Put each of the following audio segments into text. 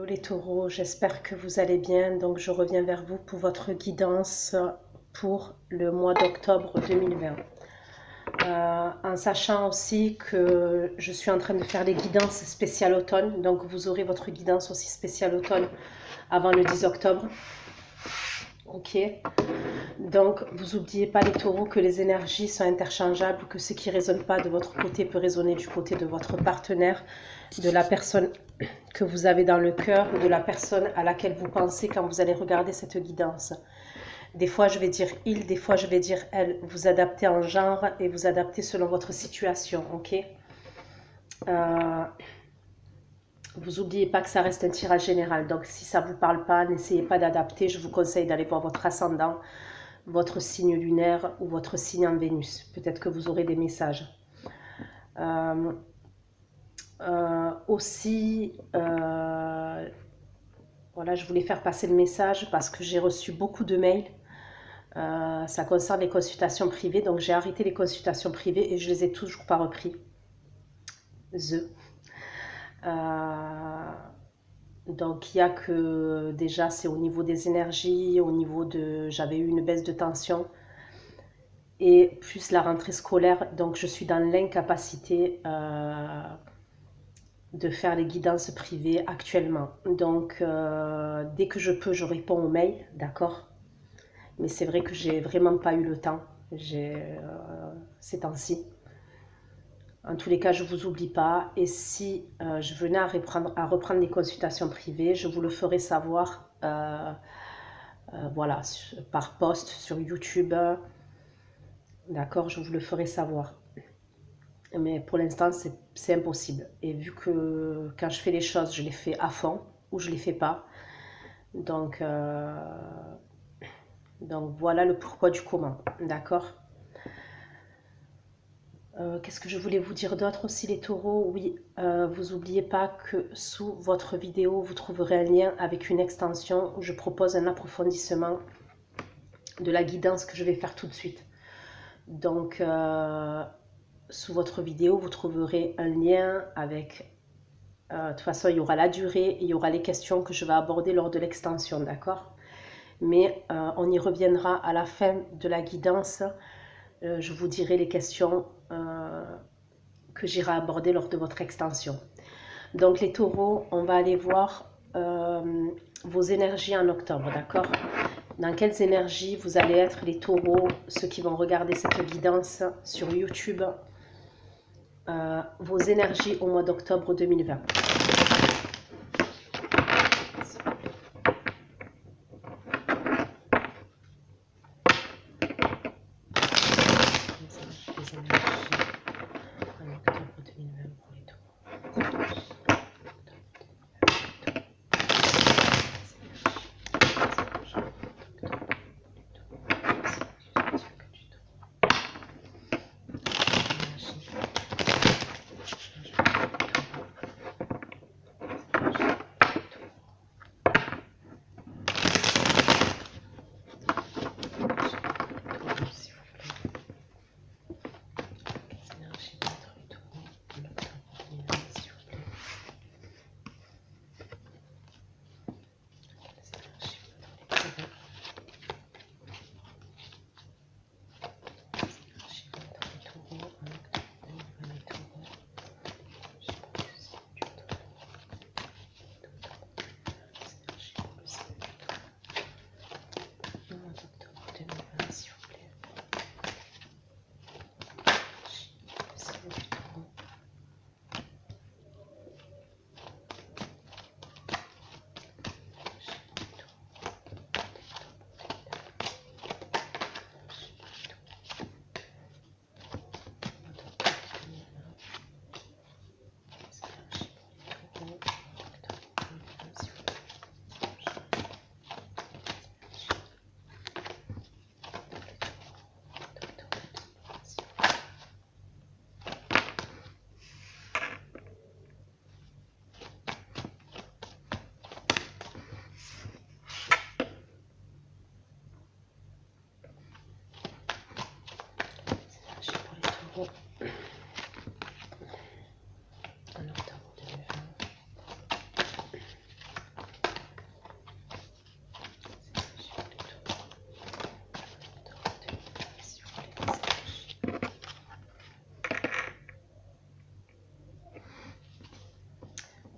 Les taureaux, j'espère que vous allez bien. Donc je reviens vers vous pour votre guidance pour le mois d'octobre 2020. En sachant aussi que je suis en train de faire les guidances spéciales automne. Donc vous aurez votre guidance aussi spéciale automne avant le 10 octobre. Ok. Donc vous n'oubliez pas les taureaux que les énergies sont interchangeables, que ce qui ne résonne pas de votre côté peut résonner du côté de votre partenaire, de la personne que vous avez dans le cœur ou de la personne à laquelle vous pensez quand vous allez regarder cette guidance. Des fois je vais dire il, des fois je vais dire elle. Vous adaptez en genre et vous adaptez selon votre situation, ok. Vous n'oubliez pas que ça reste un tirage général, donc si ça ne vous parle pas, n'essayez pas d'adapter. Je vous conseille d'aller voir votre ascendant, votre signe lunaire ou votre signe en Vénus. Peut-être que vous aurez des messages. Voilà, je voulais faire passer le message parce que j'ai reçu beaucoup de mails. Ça concerne les consultations privées, donc j'ai arrêté les consultations privées et je les ai toujours pas repris. Donc il y a que déjà c'est au niveau des énergies, au niveau de j'avais eu une baisse de tension et plus la rentrée scolaire, donc je suis dans l'incapacité de faire les guidances privées actuellement. Donc dès que je peux, je réponds aux mails, d'accord, mais c'est vrai que j'ai vraiment pas eu le temps ces temps-ci. En tous les cas, je ne vous oublie pas. Et si je venais à reprendre les consultations privées, je vous le ferai savoir voilà, par post sur YouTube. D'accord, je vous le ferai savoir. Mais pour l'instant, c'est impossible. Et vu que quand je fais les choses, je les fais à fond ou je ne les fais pas. Donc voilà le pourquoi du comment. D'accord. Qu'est-ce que je voulais vous dire d'autre aussi, les taureaux? Oui, vous n'oubliez pas que sous votre vidéo, vous trouverez un lien avec une extension où je propose un approfondissement de la guidance que je vais faire tout de suite. Donc, sous votre vidéo, vous trouverez un lien avec... de toute façon, il y aura la durée et il y aura les questions que je vais aborder lors de l'extension, d'accord? Mais on y reviendra à la fin de la guidance. Je vous dirai les questions que j'irai aborder lors de votre extension. Donc les taureaux, on va aller voir vos énergies en octobre, d'accord? Dans quelles énergies vous allez être, les taureaux, ceux qui vont regarder cette guidance sur YouTube, vos énergies au mois d'octobre 2020.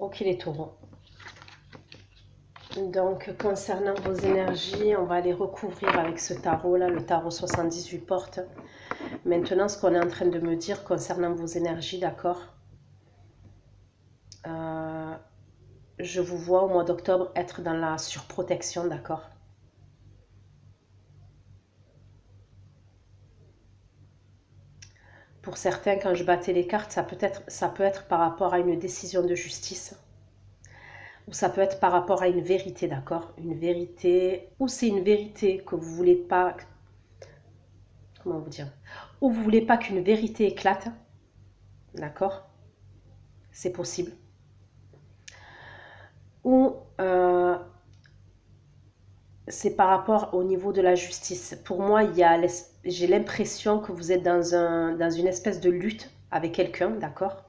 Ok les taureaux. Donc concernant vos énergies, on va les recouvrir avec ce tarot là, le tarot 78 portes. Maintenant ce qu'on est en train de me dire concernant vos énergies, d'accord, je vous vois au mois d'octobre être dans la surprotection, d'accord. Pour certains, quand je battais les cartes, ça peut être par rapport à une décision de justice. Ou ça peut être par rapport à une vérité, d'accord. Une vérité, ou c'est une vérité que vous voulez pas... Comment vous dire? Ou vous voulez pas qu'une vérité éclate, d'accord. C'est possible. Ou c'est par rapport au niveau de la justice. Pour moi, j'ai l'impression que vous êtes dans une espèce de lutte avec quelqu'un, d'accord.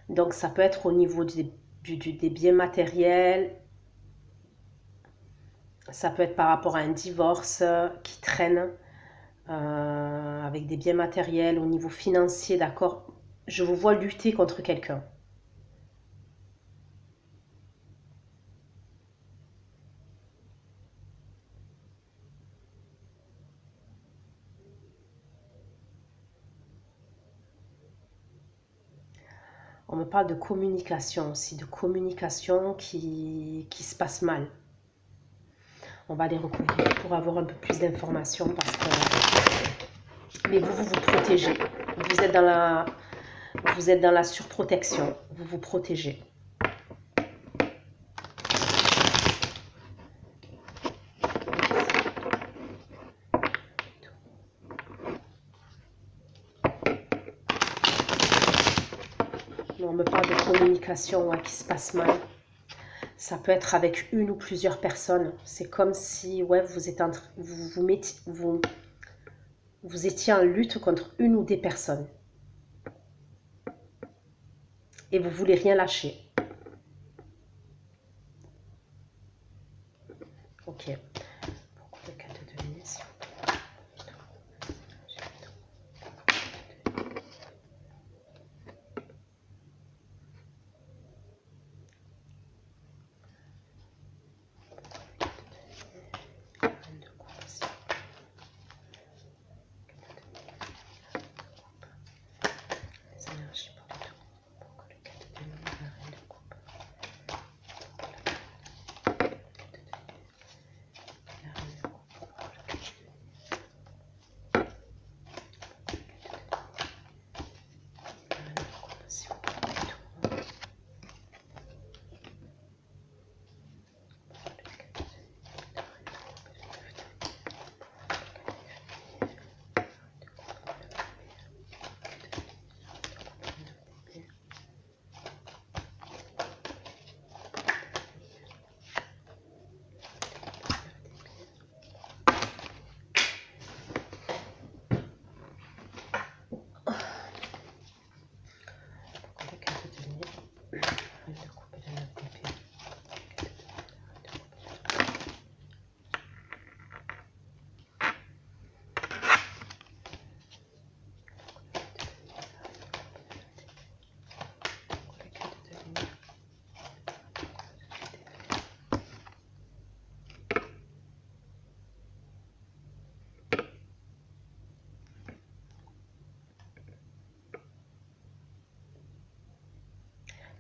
Donc ça peut être au niveau des biens matériels, ça peut être par rapport à un divorce qui traîne, avec des biens matériels, au niveau financier, d'accord. Je vous vois lutter contre quelqu'un. On me parle de communication aussi, de communication qui se passe mal. On va les recouvrir pour avoir un peu plus d'informations parce que... Mais vous vous protégez. Vous êtes dans la surprotection. Vous vous protégez. On me parle de communication qui se passe mal. Ça peut être avec une ou plusieurs personnes. C'est comme si ouais, vous étiez en lutte contre une ou des personnes. Et vous voulez rien lâcher. Ok. Pourquoi le 4 de denier, s'il vous plaît?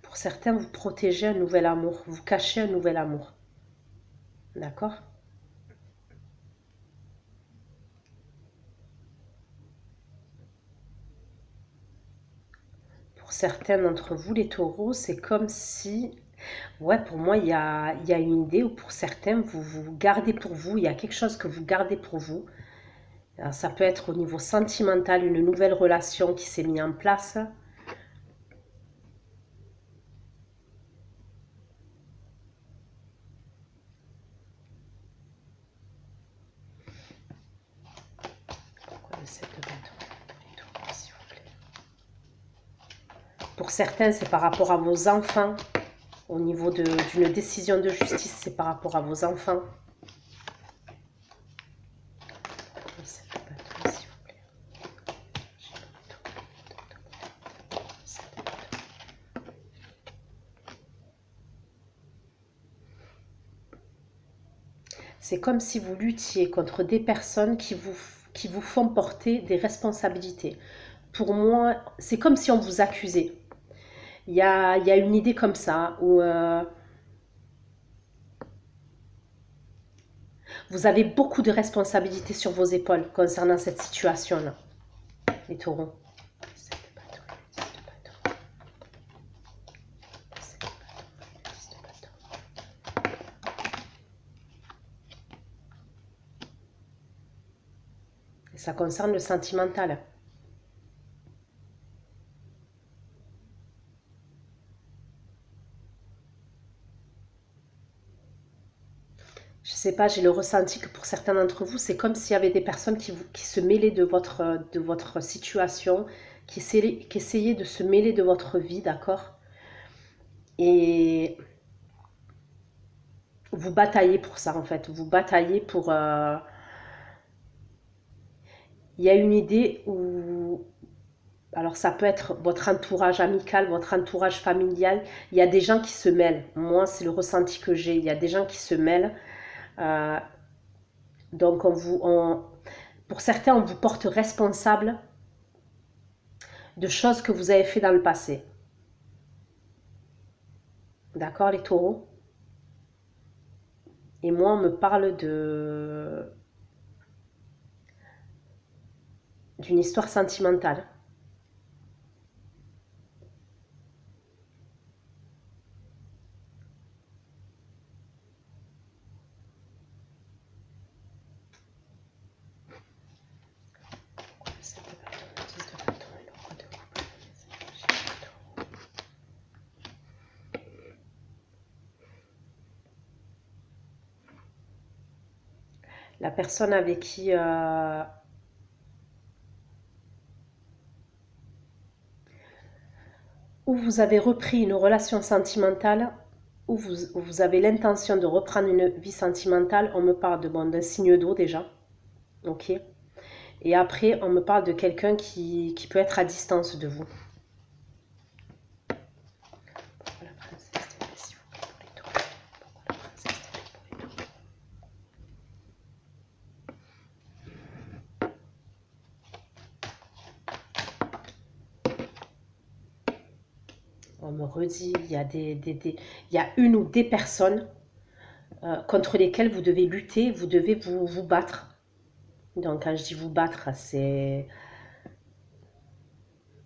Pour certains, vous protégez un nouvel amour, vous cachez un nouvel amour. D'accord? Pour certains d'entre vous, les taureaux, c'est comme si... Ouais, pour moi, il y a une idée où pour certains, vous gardez pour vous, il y a quelque chose que vous gardez pour vous. Alors, ça peut être au niveau sentimental, une nouvelle relation qui s'est mise en place. Pour certains, c'est par rapport à vos enfants. Au niveau d'une décision de justice, c'est par rapport à vos enfants. C'est comme si vous luttiez contre des personnes qui vous font porter des responsabilités. Pour moi, c'est comme si on vous accusait. Il y a une idée comme ça, où vous avez beaucoup de responsabilités sur vos épaules concernant cette situation-là, les taureaux. Et ça concerne le sentimental. Je sais pas, j'ai le ressenti que pour certains d'entre vous, c'est comme s'il y avait des personnes qui se mêlaient de votre situation, qui essayaient de se mêler de votre vie, d'accord? Et vous bataillez pour ça, en fait. Vous bataillez pour... Il y a une idée où... Alors ça peut être votre entourage amical, votre entourage familial. Il y a des gens qui se mêlent. Moi, c'est le ressenti que j'ai. Il y a des gens qui se mêlent. Donc pour certains, on vous porte responsable de choses que vous avez fait dans le passé. D'accord, les taureaux? Et moi, on me parle d'une histoire sentimentale. La personne avec qui ou vous avez repris une relation sentimentale, ou vous avez l'intention de reprendre une vie sentimentale, on me parle d'un signe d'eau déjà, ok? Et après, on me parle de quelqu'un qui peut être à distance de vous. On me redit, il y a une ou des personnes contre lesquelles vous devez lutter, vous devez vous battre. Donc quand je dis vous battre, c'est...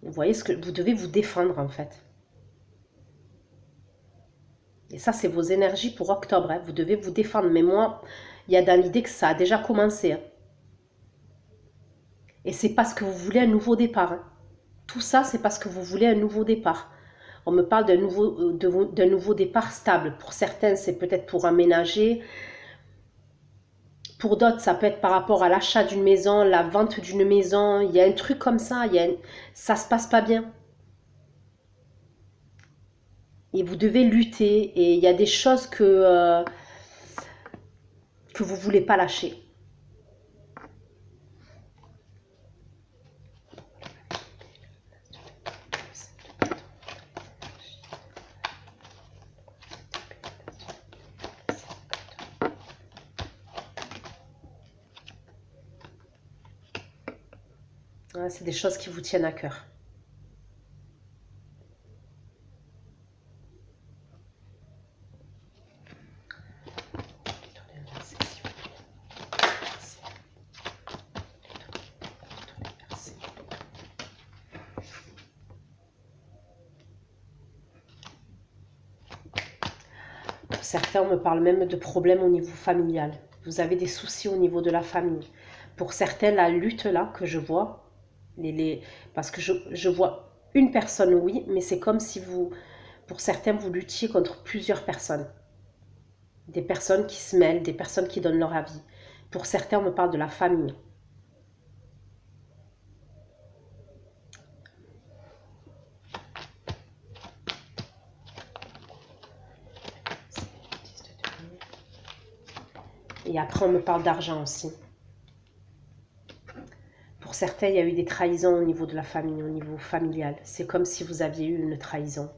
Vous voyez ce que vous devez vous défendre en fait. Et ça, c'est vos énergies pour octobre. Hein. Vous devez vous défendre. Mais moi, il y a dans l'idée que ça a déjà commencé. Hein. Et c'est parce que vous voulez un nouveau départ. Hein. Tout ça, c'est parce que vous voulez un nouveau départ. On me parle d'un nouveau départ stable. Pour certains, c'est peut-être pour aménager. Pour d'autres, ça peut être par rapport à l'achat d'une maison, la vente d'une maison. Il y a un truc comme ça. Ça se passe pas bien. Et vous devez lutter. Et il y a des choses que vous voulez pas lâcher. C'est des choses qui vous tiennent à cœur. Pour certains, on me parle même de problèmes au niveau familial. Vous avez des soucis au niveau de la famille. Pour certains, la lutte là que je vois, parce que je vois une personne, oui, mais c'est comme si pour certains, vous luttiez contre plusieurs personnes. Des personnes qui se mêlent, des personnes qui donnent leur avis. Pour certains, on me parle de la famille. Et après, on me parle d'argent aussi. Pour certains, il y a eu des trahisons au niveau de la famille, au niveau familial. C'est comme si vous aviez eu une trahison.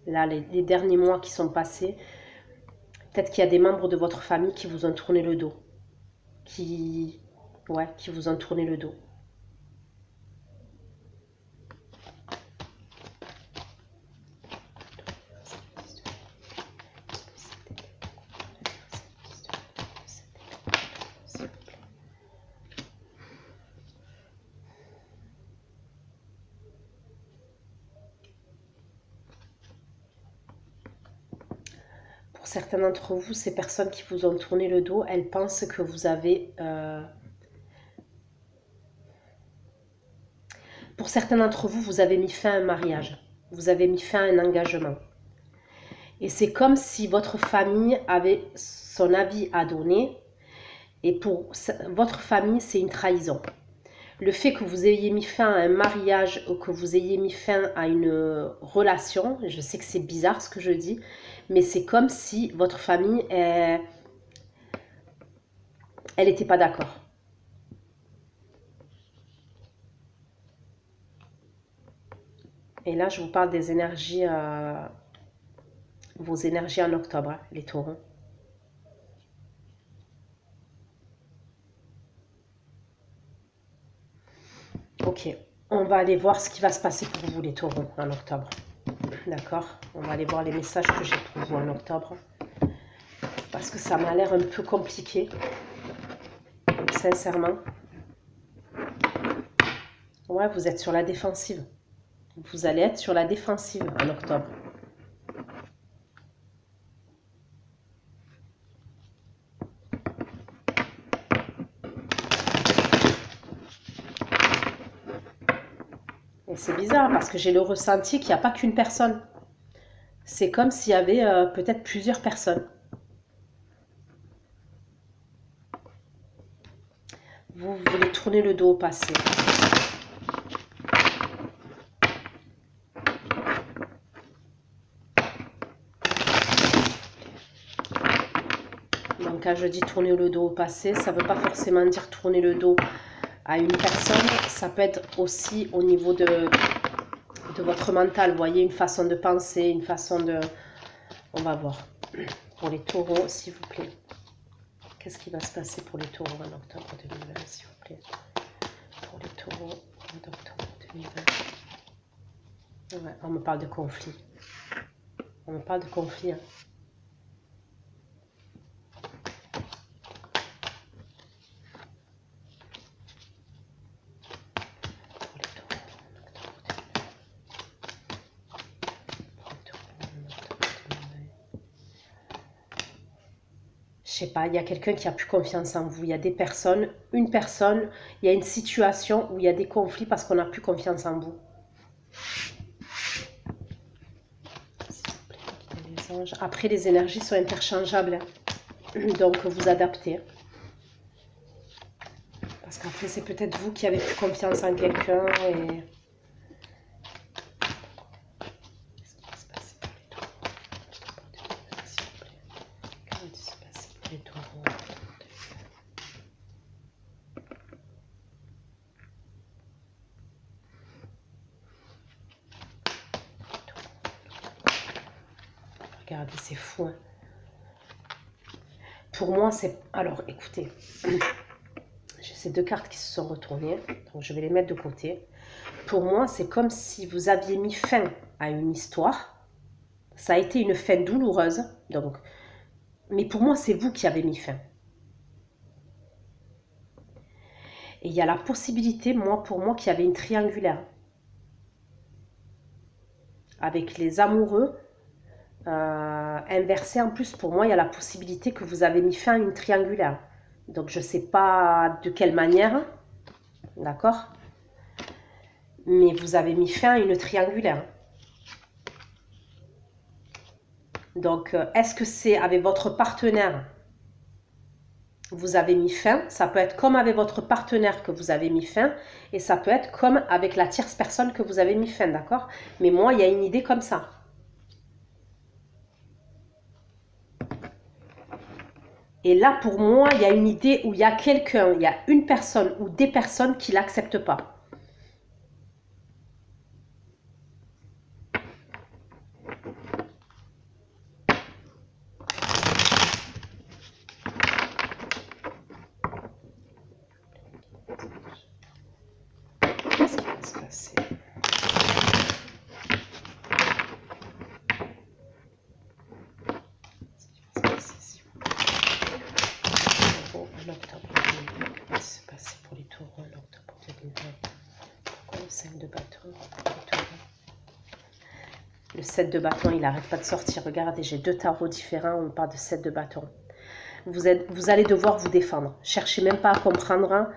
Là, les derniers mois qui sont passés, Peut-être qu'il y a des membres de votre famille qui vous ont tourné le dos. Ouais, qui vous ont tourné le dos. Pour certains d'entre vous, ces personnes qui vous ont tourné le dos, elles pensent que vous avez... Pour certains d'entre vous, vous avez mis fin à un mariage. Vous avez mis fin à un engagement. Et c'est comme si votre famille avait son avis à donner. Et pour votre famille, c'est une trahison. Le fait que vous ayez mis fin à un mariage ou que vous ayez mis fin à une relation, je sais que c'est bizarre ce que je dis, mais c'est comme si votre famille, elle n'était pas d'accord. Et là, je vous parle des énergies, vos énergies en octobre, hein, les taureaux. Ok, on va aller voir ce qui va se passer pour vous, les taureaux, en octobre. D'accord? On va aller voir les messages que j'ai pour vous en octobre. Parce que ça m'a l'air un peu compliqué, sincèrement. Ouais, vous êtes sur la défensive. Vous allez être sur la défensive en octobre. Et c'est bizarre parce que j'ai le ressenti qu'il n'y a pas qu'une personne. C'est comme s'il y avait peut-être plusieurs personnes. Vous voulez tourner le dos au passé. Donc quand je dis tourner le dos au passé, ça ne veut pas forcément dire tourner le dos à une personne. Ça peut être aussi au niveau de votre mental. Vous voyez, une façon de penser, une façon de... On va voir. Pour les taureaux, s'il vous plaît. Qu'est-ce qui va se passer pour les taureaux en octobre 2020, s'il vous plaît? Pour les taureaux en octobre 2020. Ouais, on me parle de conflit. On me parle de conflit. Hein. Je sais pas, il y a quelqu'un qui a plus confiance en vous. Il y a des personnes, une personne, il y a une situation où il y a des conflits parce qu'on n'a plus confiance en vous. Après, les énergies sont interchangeables. Hein. Donc, vous adaptez. Parce qu'après, c'est peut-être vous qui avez plus confiance en quelqu'un et... Regardez, c'est fou. Hein. Pour moi, c'est... Alors, écoutez. J'ai ces deux cartes qui se sont retournées. Donc, je vais les mettre de côté. Pour moi, c'est comme si vous aviez mis fin à une histoire. Ça a été une fin douloureuse. Donc, mais pour moi, c'est vous qui avez mis fin. Et il y a la possibilité, pour moi, qu'il y avait une triangulaire. Avec les amoureux inversés. En plus, pour moi, il y a la possibilité que vous avez mis fin à une triangulaire. Donc, je ne sais pas de quelle manière. D'accord? Mais vous avez mis fin à une triangulaire. Donc, est-ce que c'est avec votre partenaire? Vous avez mis fin, ça peut être comme avec votre partenaire que vous avez mis fin, et ça peut être comme avec la tierce personne que vous avez mis fin, d'accord? Mais moi, il y a une idée comme ça. Et là, pour moi, il y a une idée où il y a quelqu'un, il y a une personne ou des personnes qui ne l'acceptent pas. de bâton. Le 7 de bâton, il n'arrête pas de sortir. Regardez, j'ai 2 tarots différents. On parle de 7 de bâton. Vous allez devoir vous défendre. Cherchez même pas à comprendre.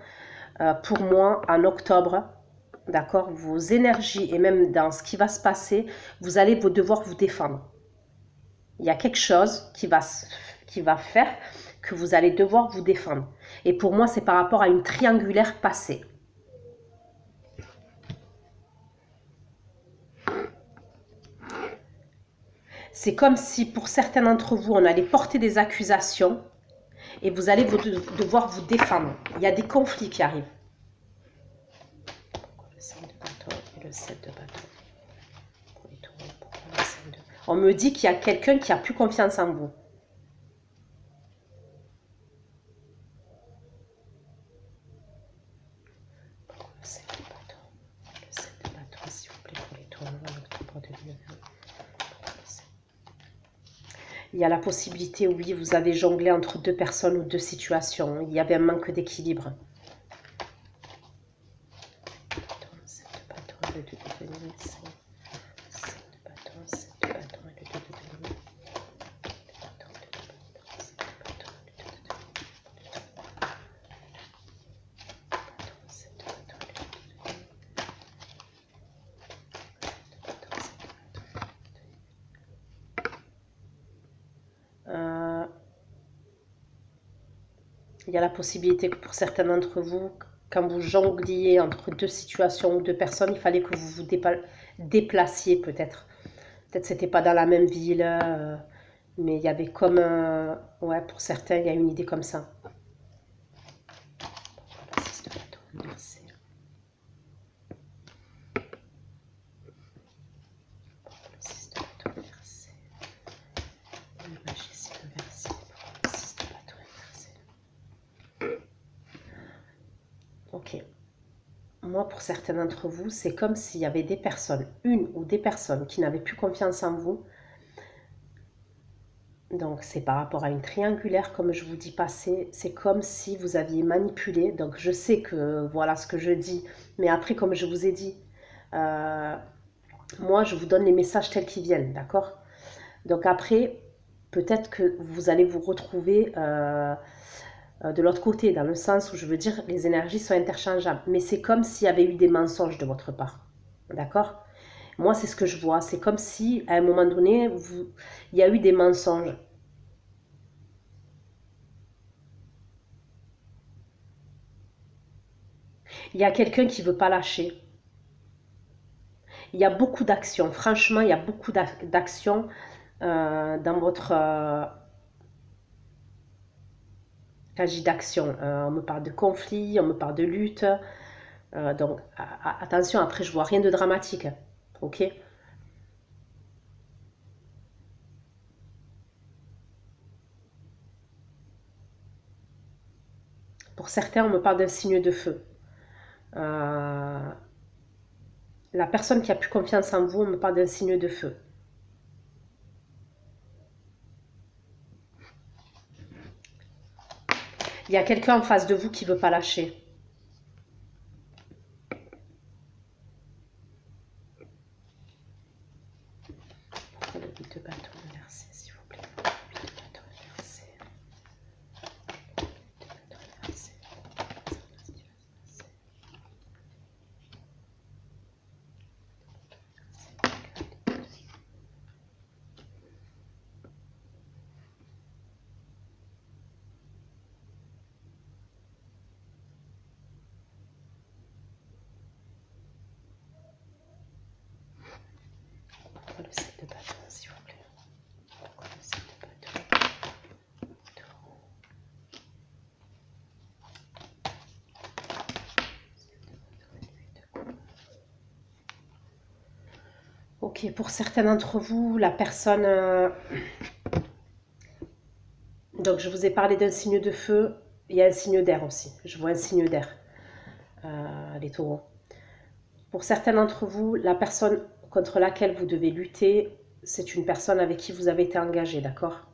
Pour moi, en octobre, d'accord, vos énergies et même dans ce qui va se passer, vous allez devoir vous défendre. Il y a quelque chose qui va faire que vous allez devoir vous défendre. Et pour moi, c'est par rapport à une triangulaire passée. C'est comme si pour certains d'entre vous, on allait porter des accusations et vous allez devoir vous défendre. Il y a des conflits qui arrivent. Le 5 de bâton et le 7 de bâton. On me dit qu'il y a quelqu'un qui a plus confiance en vous. Le 7 de bâton. Le 7 de bâton, s'il vous plaît, pour les tournois en octobre 2020. Il y a la possibilité, oui, vous avez jonglé entre 2 personnes ou 2 situations. Il y avait un manque d'équilibre. Le 2 de denier, 7 de bâton, 7 de bâton et le 2 de denier. Il y a la possibilité que pour certains d'entre vous, quand vous jongliez entre 2 situations ou 2 personnes, il fallait que vous vous déplaciez peut-être. Peut-être c'était pas dans la même ville, mais il y avait comme... ouais, pour certains, il y a une idée comme ça. Le 6 de bâton, merci. Le 6 de bâton, merci. Le magicien, merci. Le 6 de bâton, merci. Ok. Moi, pour certains d'entre vous, c'est comme s'il y avait des personnes, une ou des personnes qui n'avaient plus confiance en vous. Donc, c'est par rapport à une triangulaire, comme je vous dis passé. C'est comme si vous aviez manipulé. Donc, je sais que voilà ce que je dis. Mais après, comme je vous ai dit, moi, je vous donne les messages tels qu'ils viennent, d'accord? Donc après, peut-être que vous allez vous retrouver... de l'autre côté, dans le sens où je veux dire les énergies sont interchangeables, mais c'est comme s'il y avait eu des mensonges de votre part, d'accord? Moi, c'est ce que je vois, c'est comme si à un moment donné, il y a eu des mensonges. Il y a quelqu'un qui ne veut pas lâcher. Il y a beaucoup d'actions, franchement, il y a beaucoup d'actions dans votre... quand je dis d'action, on me parle de conflit, on me parle de lutte. Donc, attention, après, je vois rien de dramatique. Ok? Pour certains, on me parle d'un signe de feu. La personne qui a plus confiance en vous, on me parle d'un signe de feu. Il y a quelqu'un en face de vous qui ne veut pas lâcher. Le 8 de bâton inversé, s'il vous plaît. Le 8 de bâton inversé. Le 8 de bâton inversé. Le 7 de bâton, s'il vous plaît. Le 7 de bâton. Ok, pour certains d'entre vous, la personne... Donc, je vous ai parlé d'un signe de feu. Il y a un signe d'air aussi. Je vois un signe d'air. Les taureaux. Pour certains d'entre vous, la personne contre laquelle vous devez lutter, c'est une personne avec qui vous avez été engagé, d'accord?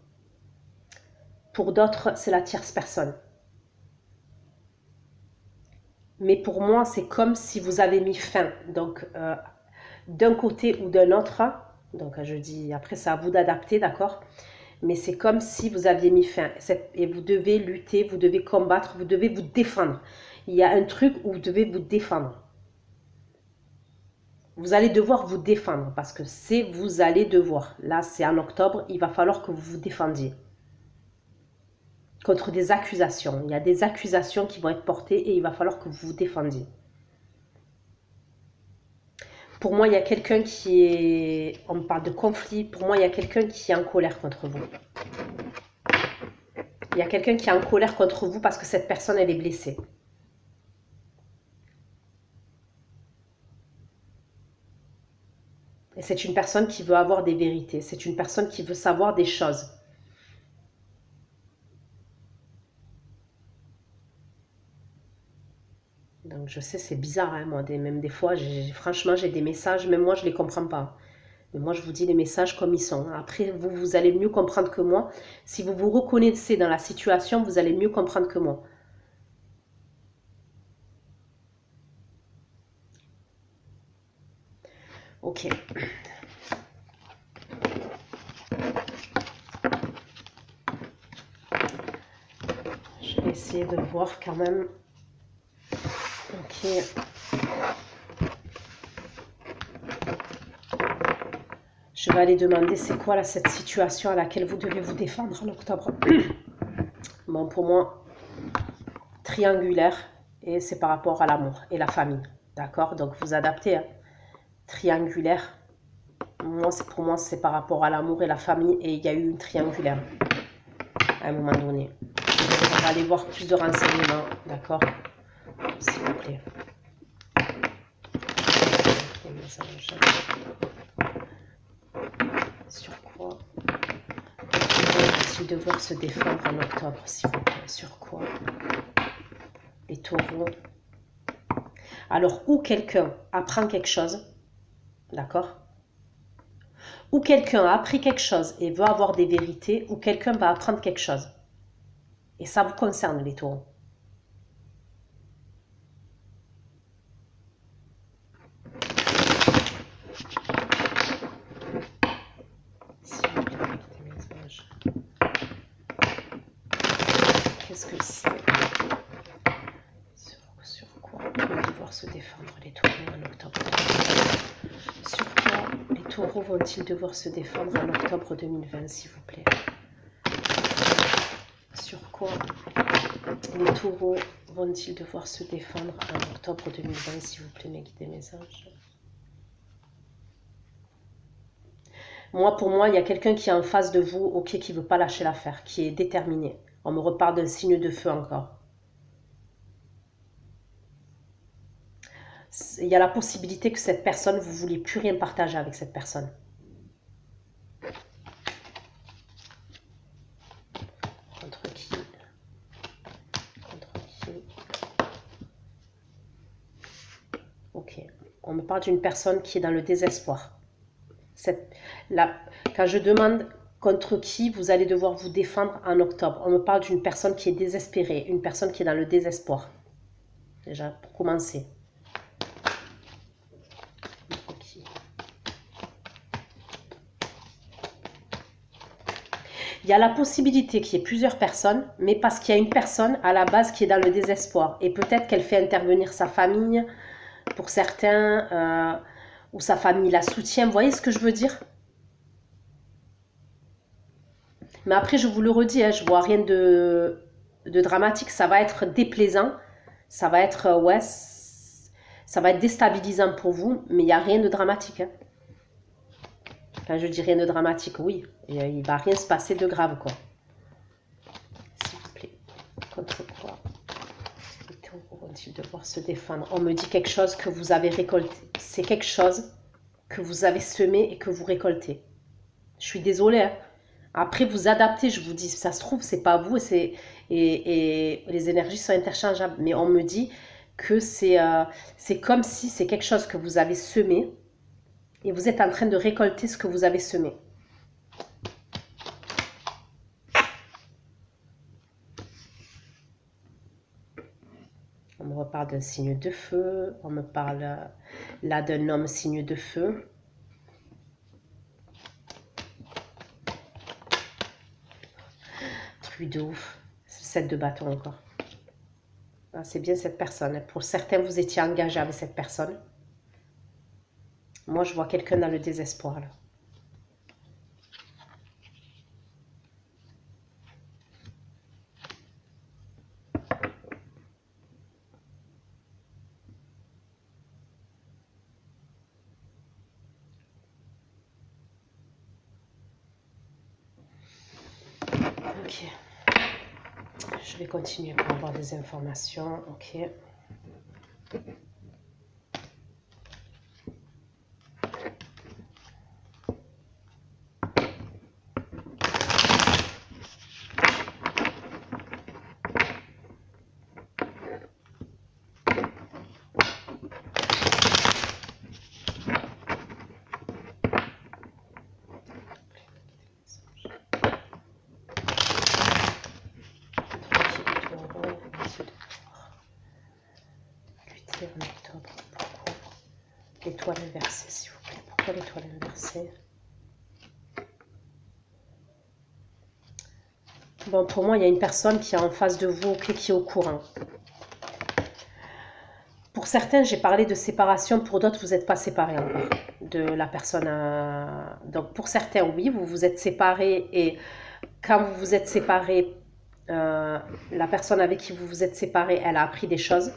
Pour d'autres, c'est la tierce personne. Mais pour moi, c'est comme si vous avez mis fin. Donc, d'un côté ou d'un autre, donc je dis, après c'est à vous d'adapter, d'accord? Mais c'est comme si vous aviez mis fin. Et vous devez lutter, vous devez combattre, vous devez vous défendre. Il y a un truc où vous devez vous défendre. Vous allez devoir vous défendre parce que c'est vous allez devoir. Là, c'est en octobre, il va falloir que vous vous défendiez. Contre des accusations. Il y a des accusations qui vont être portées et il va falloir que vous vous défendiez. Pour moi, il y a quelqu'un qui est... On parle de conflit. Pour moi, il y a quelqu'un qui est en colère contre vous. Il y a quelqu'un qui est en colère contre vous parce que cette personne, elle est blessée. Et c'est une personne qui veut avoir des vérités. C'est une personne qui veut savoir des choses. Donc je sais, c'est bizarre, hein, moi, même des fois, franchement, j'ai des messages, même moi, je ne les comprends pas. Mais moi, je vous dis les messages comme ils sont. Après, vous allez mieux comprendre que moi. Si vous vous reconnaissez dans la situation, vous allez mieux comprendre que moi. Ok. Je vais essayer de voir quand même. Ok. Je vais aller demander c'est quoi là, cette situation à laquelle vous devez vous défendre en octobre. Bon, pour moi, triangulaire, et c'est par rapport à l'amour et la famille. D'accord? Donc vous adaptez. Hein. Triangulaire. Pour moi, c'est par rapport à l'amour et la famille, et il y a eu une triangulaire à un moment donné. On va aller voir plus de renseignements. D'accord? S'il vous plaît. Sur quoi va-t-il devoir se défendre en octobre, s'il vous plaît? Sur quoi? Les taureaux. Alors, ou quelqu'un apprend quelque chose, d'accord? Ou quelqu'un a appris quelque chose et veut avoir des vérités, ou quelqu'un va apprendre quelque chose. Et ça vous concerne, les taureaux. Qu'est-ce que c'est? Sur quoi ils vont devoir se défendre, les taureaux, en octobre? Sur quoi les taureaux vont-ils devoir se défendre en octobre 2020, s'il vous plaît? Sur quoi les taureaux vont-ils devoir se défendre en octobre 2020, s'il vous plaît, mes guides et mes anges? Moi, pour moi, il y a quelqu'un qui est en face de vous, ok, qui ne veut pas lâcher l'affaire, qui est déterminé. On me reparle d'un signe de feu encore. Il y a la possibilité que cette personne, vous ne vouliez plus rien partager avec cette personne. Contre qui? Contre qui? Ok. On me parle d'une personne qui est dans le désespoir. Quand je demande contre qui vous allez devoir vous défendre en octobre, on me parle d'une personne qui est désespérée, une personne qui est dans le désespoir. Déjà, pour commencer. Il y a la possibilité qu'il y ait plusieurs personnes, mais parce qu'il y a une personne à la base qui est dans le désespoir. Et peut-être qu'elle fait intervenir sa famille, pour certains, ou sa famille la soutient. Vous voyez ce que je veux dire? Mais après, je vous le redis, hein, je vois rien de dramatique. Ça va être déplaisant. Ça va être, ouais, ça va être déstabilisant pour vous, mais il n'y a rien de dramatique. Hein. Quand je dis rien de dramatique, oui, il ne va rien se passer de grave, quoi. S'il vous plaît, contre quoi les taureaux vont-ils devoir se défendre? On me dit quelque chose que vous avez récolté. C'est quelque chose que vous avez semé et que vous récoltez. Je suis désolée, hein. Après, vous adaptez, je vous dis, ça se trouve, c'est pas vous et les énergies sont interchangeables. Mais on me dit que c'est comme si c'est quelque chose que vous avez semé et vous êtes en train de récolter ce que vous avez semé. On me reparle d'un signe de feu. On me parle là d'un homme signe de feu. Truc de ouf. 7 de bâton encore. Ah, c'est bien cette personne. Pour certains, vous étiez engagé avec cette personne. Moi, je vois quelqu'un dans le désespoir, là. Ok. Je vais continuer pour avoir des informations. Ok. En octobre. Pourquoi l'étoile inversée, s'il vous plaît? Pourquoi l'étoile inversée? Bon, pour moi, il y a une personne qui est en face de vous, qui est au courant. Pour certains, j'ai parlé de séparation. Pour d'autres, vous n'êtes pas séparés encore de la personne. Donc, pour certains, oui, vous vous êtes séparés. Et quand vous vous êtes séparés, la personne avec qui vous vous êtes séparés, elle a appris des choses.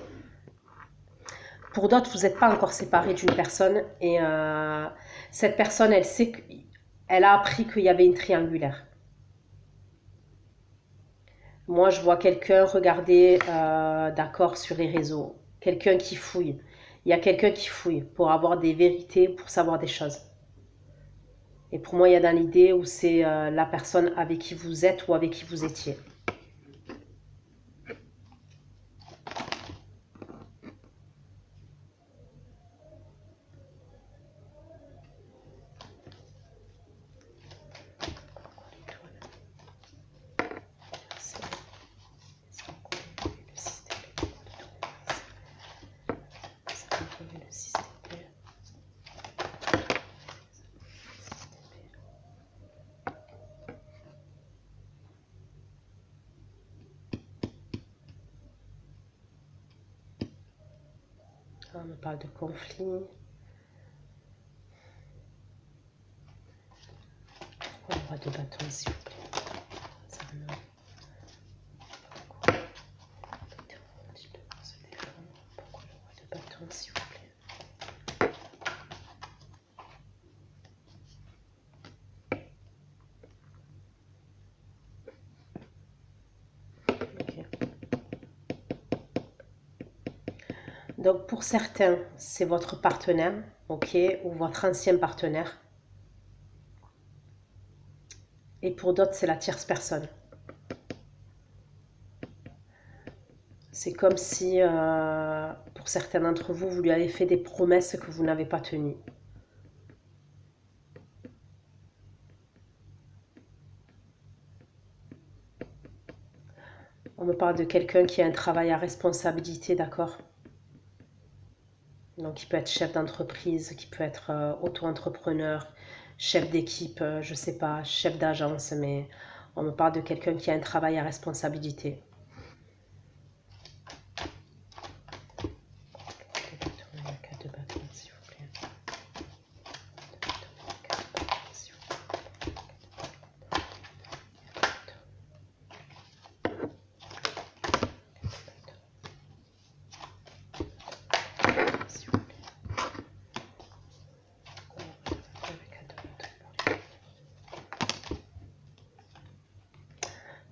Pour d'autres, vous n'êtes pas encore séparés d'une personne et cette personne, elle sait qu'elle a appris qu'il y avait une triangulaire. Moi, je vois quelqu'un regarder, d'accord, sur les réseaux. Quelqu'un qui fouille. Il y a quelqu'un qui fouille pour avoir des vérités, pour savoir des choses. Et pour moi, il y a dans l'idée où c'est la personne avec qui vous êtes ou avec qui vous étiez. On me parle de conflit. Pourquoi le roi de bâton, s'il vous plaît? Ça me... Pourquoi le roi de bâton, s'il vous plaît? Okay. Donc pour certains, c'est votre partenaire, ok, ou votre ancien partenaire. Et pour d'autres, c'est la tierce personne. C'est comme si, pour certains d'entre vous, vous lui avez fait des promesses que vous n'avez pas tenues. On me parle de quelqu'un qui a un travail à responsabilité, d'accord? Donc, il peut être chef d'entreprise, qui peut être auto-entrepreneur, chef d'équipe, je ne sais pas, chef d'agence, mais on me parle de quelqu'un qui a un travail à responsabilité.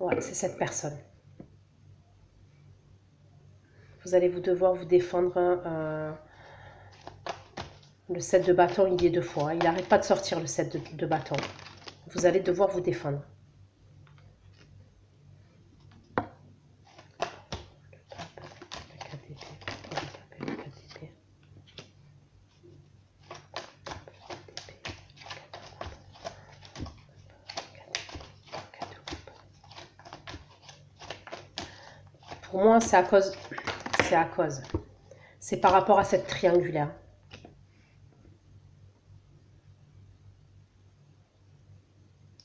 Ouais, c'est cette personne. Vous allez devoir vous défendre. Le 7 de bâton, il y est 2 fois. Il n'arrête pas de sortir le 7 de bâton. Vous allez devoir vous défendre. Pour moi, c'est à c'est à cause. C'est par rapport à cette triangulaire.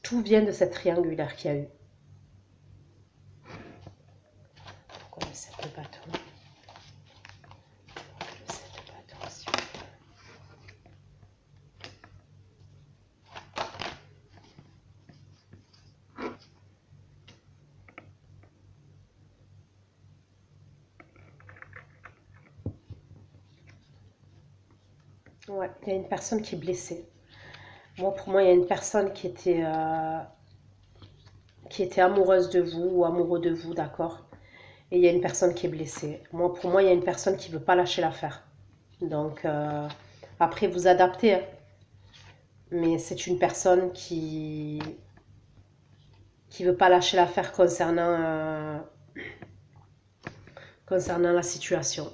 Tout vient de cette triangulaire qu'il y a eu. Donc on met 7 de bâton. Le 7 de bâton, s'il vous plaît. Ouais, il y a une personne qui est blessée. Moi, pour moi, il y a une personne qui était amoureuse de vous ou amoureux de vous, d'accord? Et il y a une personne qui est blessée. Moi, pour moi, il y a une personne qui ne veut pas lâcher l'affaire. Donc, après, vous adaptez, hein. Mais c'est une personne qui veut pas lâcher l'affaire concernant la situation.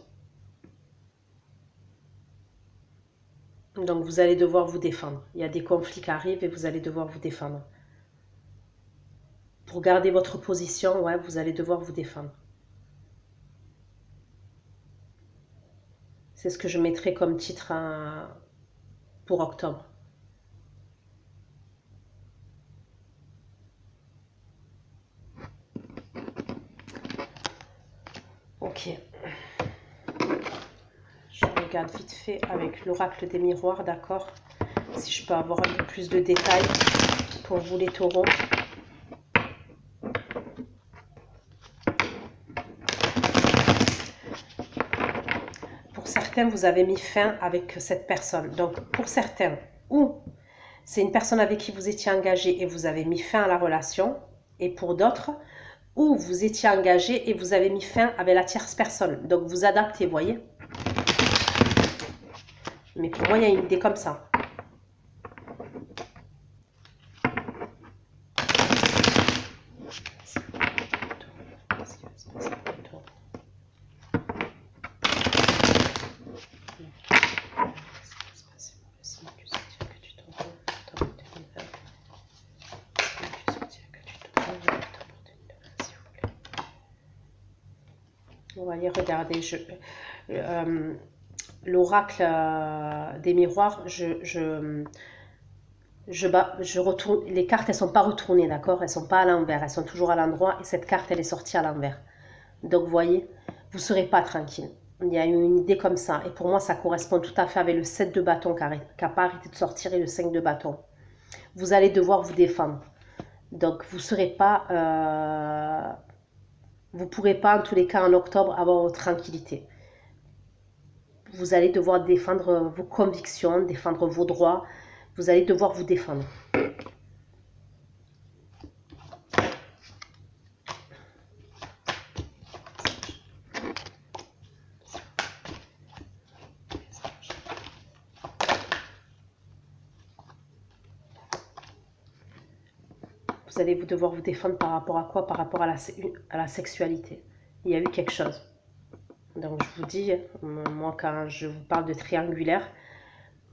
Donc, vous allez devoir vous défendre. Il y a des conflits qui arrivent et vous allez devoir vous défendre. Pour garder votre position, ouais, vous allez devoir vous défendre. C'est ce que je mettrai comme titre pour octobre. Ok. Je regarde vite fait avec l'oracle des miroirs, d'accord? Si je peux avoir un peu plus de détails pour vous les taureaux. Pour certains, vous avez mis fin avec cette personne. Donc, pour certains, ou c'est une personne avec qui vous étiez engagé et vous avez mis fin à la relation. Et pour d'autres, ou vous étiez engagé et vous avez mis fin avec la tierce personne. Donc, vous adaptez, voyez? Mais pour moi, il y a une idée comme ça. On va aller regarder. L'oracle des miroirs, je retourne. Les cartes, elles sont pas retournées, d'accord? Elles sont pas à l'envers, elles sont toujours à l'endroit. Et cette carte, elle est sortie à l'envers. Donc, vous voyez, vous serez pas tranquille. Il y a une idée comme ça. Et pour moi, ça correspond tout à fait avec le 7 de bâton qui n'a pas arrêté de sortir et le 5 de bâton. Vous allez devoir vous défendre. Donc, vous serez pas... vous pourrez pas, en tous les cas, en octobre, avoir votre tranquillité. Vous allez devoir défendre vos convictions, défendre vos droits. Vous allez devoir vous défendre. Vous allez devoir vous défendre par rapport à quoi? Par rapport à la sexualité. Il y a eu quelque chose. Donc je vous dis, moi quand je vous parle de triangulaire,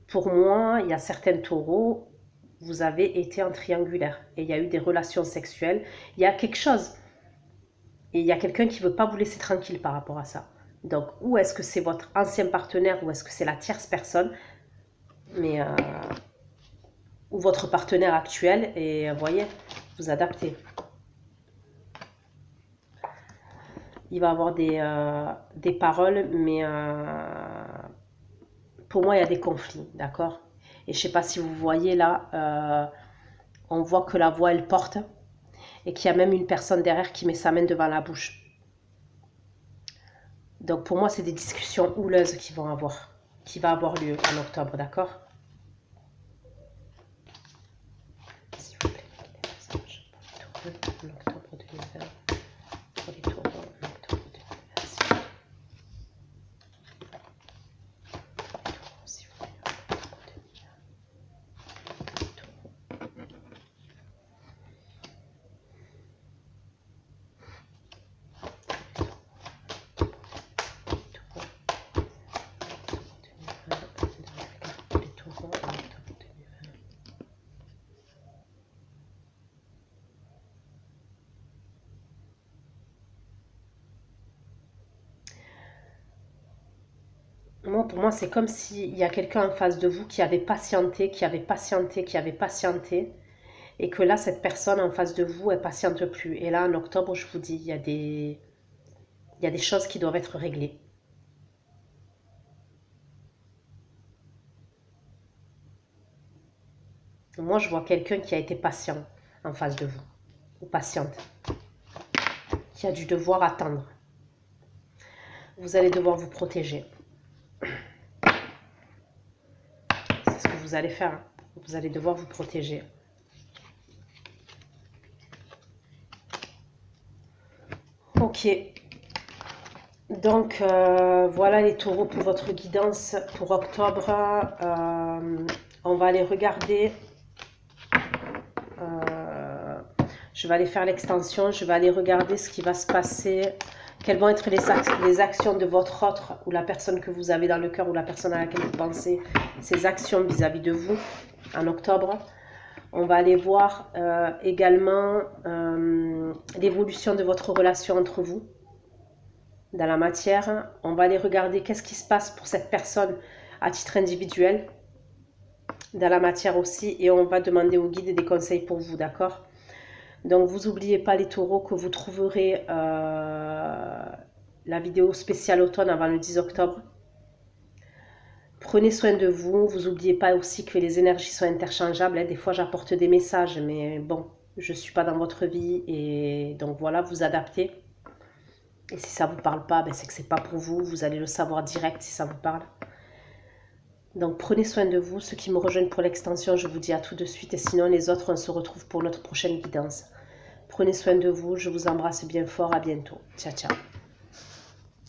pour moi, il y a certains taureaux, vous avez été en triangulaire. Et il y a eu des relations sexuelles. Il y a quelque chose. Et il y a quelqu'un qui ne veut pas vous laisser tranquille par rapport à ça. Donc, ou est-ce que c'est votre ancien partenaire, ou est-ce que c'est la tierce personne, mais ou votre partenaire actuel, et vous voyez, vous adaptez. Il va avoir des paroles, mais pour moi, il y a des conflits, d'accord? Et je ne sais pas si vous voyez là, on voit que la voix, elle porte, et qu'il y a même une personne derrière qui met sa main devant la bouche. Donc pour moi, c'est des discussions houleuses qui va avoir lieu en octobre, d'accord? S'il vous plaît, les messages pour les taureaux en octobre 2020. Pour les taureaux en octobre 2020. Les taureaux, s'il vous plaît, en octobre 2020. Les taureaux. Moi, pour moi, c'est comme s'il y a quelqu'un en face de vous qui avait patienté, qui avait patienté, qui avait patienté, et que là, cette personne en face de vous, elle patiente plus. Et là, en octobre, je vous dis, il y a des choses qui doivent être réglées. Moi, je vois quelqu'un qui a été patient en face de vous, ou patiente, qui a dû devoir attendre. Vous allez devoir vous protéger. C'est ce que vous allez faire. Vous allez devoir vous protéger. Ok. Donc, voilà les taureaux pour votre guidance pour octobre. On va aller regarder. Je vais aller faire l'extension. Je vais aller regarder ce qui va se passer. Quelles vont être les actions de votre autre ou la personne que vous avez dans le cœur ou la personne à laquelle vous pensez. Ces actions vis-à-vis de vous en octobre. On va aller voir également l'évolution de votre relation entre vous dans la matière. On va aller regarder qu'est-ce qui se passe pour cette personne à titre individuel dans la matière aussi, et on va demander au guide des conseils pour vous, d'accord? Donc vous n'oubliez pas les taureaux que vous trouverez la vidéo spéciale automne avant le 10 octobre. Prenez soin de vous. Vous n'oubliez pas aussi que les énergies sont interchangeables, hein. Des fois j'apporte des messages, mais bon, je ne suis pas dans votre vie, et donc voilà, vous adaptez. Et si ça ne vous parle pas, ben c'est que ce n'est pas pour vous. Vous allez le savoir direct si ça vous parle. Donc prenez soin de vous. Ceux qui me rejoignent pour l'extension, je vous dis à tout de suite. Et sinon les autres, on se retrouve pour notre prochaine guidance. Prenez soin de vous. Je vous embrasse bien fort. À bientôt. Ciao, ciao.